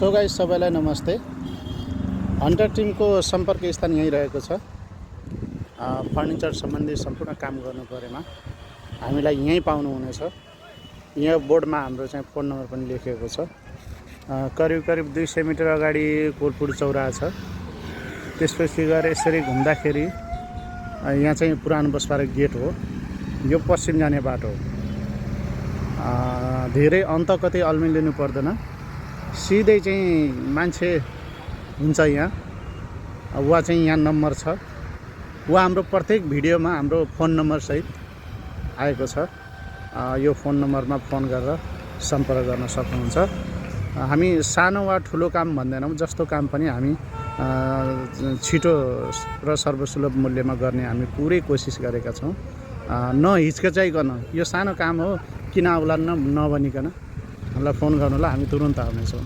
So guys सबैलाई नमस्ते। Hunter टिमको सम्पर्क स्थान यहीँ रहेको छ। फर्निचर सम्बन्धी सम्पूर्ण काम गर्नु परेमा हामीलाई यहीँ पाउनुहुनेछ। यहाँ बोर्डमा हाम्रो चाहिँ फोन नम्बर पनि लेखिएको छ। करिब 200 मिटर अगाडि कोलपुर चौराहा छ। त्यसपछि गएर यसरी घुम्दाखेरि यहाँ चाहिँ पुरानो बसपारा गेट हो। यो पश्चिम जाने बाटो हो। धेरै अन्त कतै अल्मिलिनु पर्दैन, सिधै चाहिँ मान्छे हुन्छ यहाँ। वा चाहिँ यहाँ नम्बर छ, वा हाम्रो प्रत्येक भिडियोमा हाम्रो फोन नम्बर सहित आएको छ। यो फोन नम्बरमा फोन गरेर सम्पर्क गर्न सक्नुहुन्छ। हामी सानो वा ठुलो काम भन्दैनौँ, जस्तो काम पनि हामी छिटो र सर्वसुलभ मूल्यमा गर्ने हामी पुरै कोसिस गरेका छौँ। नहिचकिचाइकन यो सानो काम हो किन आउला नभनिकन हामीलाई फोन गर्नुहोला, हामी तुरुन्त आउनेछौँ।